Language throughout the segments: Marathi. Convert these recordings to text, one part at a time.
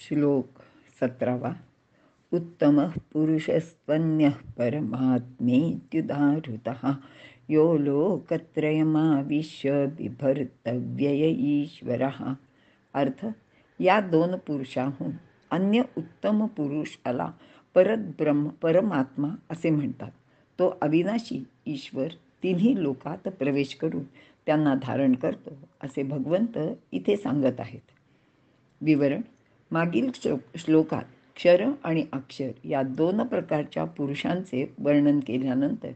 श्लोक 17. उत्तमः पुरुषस्त्वन्यः परमात्मेत्युदाहृतः यो लोकत्रयमाविश्य बिभर्तव्यय ईश्वरः. अर्थ, या दोन पुरुषाहून अन्य उत्तम पुरुषाला परमात्मा असे म्हणतात. तो अविनाशी ईश्वर तिन्ही लोकात प्रवेश करून त्यांना धारण करतो असे भगवंत इथे सांगत आहेत. विवरण. मागील श्लोकात क्षर आणि अक्षर या दोन प्रकारच्या पुरुषांचे वर्णन केल्यानंतर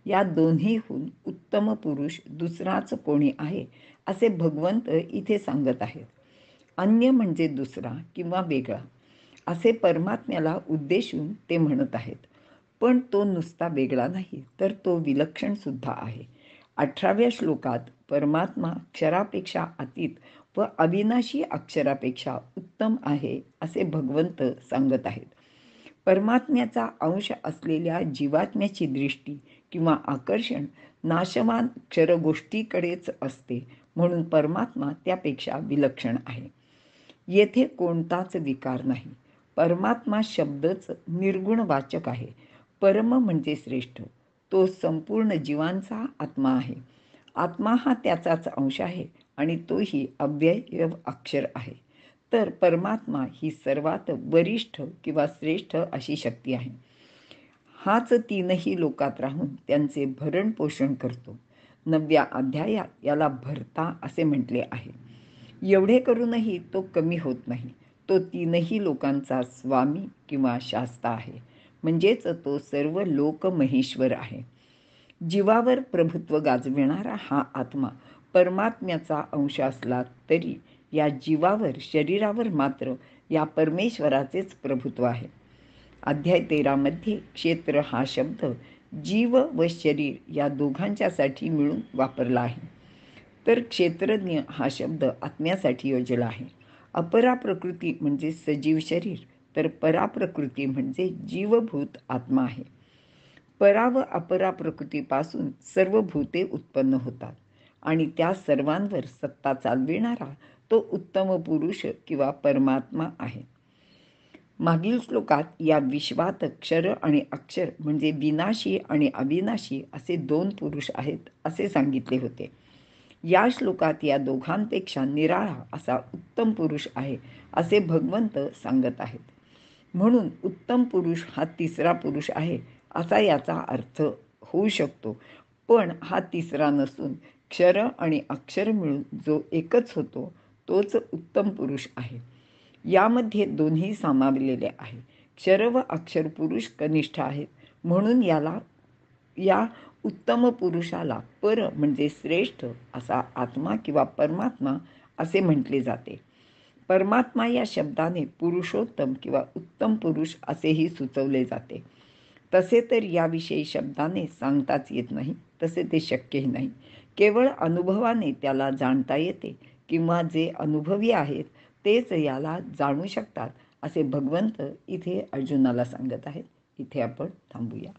या दोन्हीहून उत्तम पुरुष दुसराच कोणी आहे असे भगवंत इथे सांगत आहेत. अन्य म्हणजे दुसरा किंवा वेगळा असे परमात्म्याला उद्देशून ते म्हणत आहेत. पण तो नुसता वेगळा नाही, तर तो विलक्षण सुद्धा आहे. 18व्या श्लोकात परमात्मा क्षरापेक्षा अतीत व अविनाशी अक्षरापेक्षा उत्तम आहे असे भगवंत सांगत आहेत. परमात्म्याचा अंश असलेल्या जीवात्म्याची दृष्टी किंवा आकर्षण नाशवान क्षरगोष्टीकडेच असते, म्हणून परमात्मा त्यापेक्षा विलक्षण आहे. येथे कोणताच विकार नाही. परमात्मा शब्दच निर्गुणवाचक आहे. परम म्हणजे श्रेष्ठ. तो संपूर्ण जीवांचा आत्मा आहे. आत्मा हा त्याचाच अंश आहे आणि तोही अव्यय अक्षर आहे. तर परमात्मा ही सर्वात वरिष्ठ किंवा श्रेष्ठ अशी शक्ती आहे. हाच तीनही लोकात राहून त्यांचे भरण पोषण करतो. 9व्या अध्यायात याला भरता असे म्हटले आहे. एवढे करूनही तो कमी होत नाही. तो तीनही लोकांचा स्वामी किंवा शास्ता आहे. म्हणजेच तो सर्व लोक महेश्वर आहे. जीवावर प्रभुत्व गाजविणारा हा आत्मा परमात्म्याचा अंश असला तरी या जीवावर, शरीरावर मात्र या परमेश्वराचेच प्रभुत्व आहे. अध्याय 13मध्ये क्षेत्र हा शब्द जीव व शरीर या दोघांच्यासाठी मिळून वापरला आहे. तर क्षेत्रज्ञ हा शब्द आत्म्यासाठी योजला आहे. अपरा प्रकृती म्हणजे सजीव शरीर, तर पराप्रकृती म्हणजे जीवभूत आत्मा आहे. परा व अपरा प्रकृतीपासून सर्व भूते उत्पन्न होतात आणि त्या सर्वांवर सत्ता चालविणारा तो उत्तम पुरुष किंवा परमात्मा आहे. मागील श्लोकात या विश्वात क्षर आणि अक्षर म्हणजे विनाशी आणि अविनाशी असे दोन पुरुष आहेत असे सांगितले होते. या श्लोकात या दोघांपेक्षा निराळा असा उत्तम पुरुष आहे असे भगवंत सांगत आहेत. म्हणून उत्तम पुरुष हा तिसरा पुरुष आहे असा याचा अर्थ होऊ शकतो. पण हा तिसरा नसून क्षर आणि अक्षर मिळून जो एकच होतो तोच उत्तम पुरुष आहे. यामध्ये दोन्ही सामावलेले आहे. क्षर व अक्षर पुरुष कनिष्ठ आहेत, म्हणून या उत्तम पुरुषाला पर म्हणजे श्रेष्ठ असा आत्मा किंवा परमात्मा असे म्हटले जाते. परमात्मा या शब्दाने पुरुषोत्तम किंवा उत्तम पुरुष असेही सुचवले जाते. तसे तर याविषयी शब्दाने सांगताच येत नाही, तसे ते शक्यही नाही. केवळ अनुभवाने त्याला जाणता येते किंवा जे अनुभवी आहेत तेच याला जाणू शकतात असे भगवंत इथे अर्जुनाला सांगत आहेत. इथे आपण थांबूया.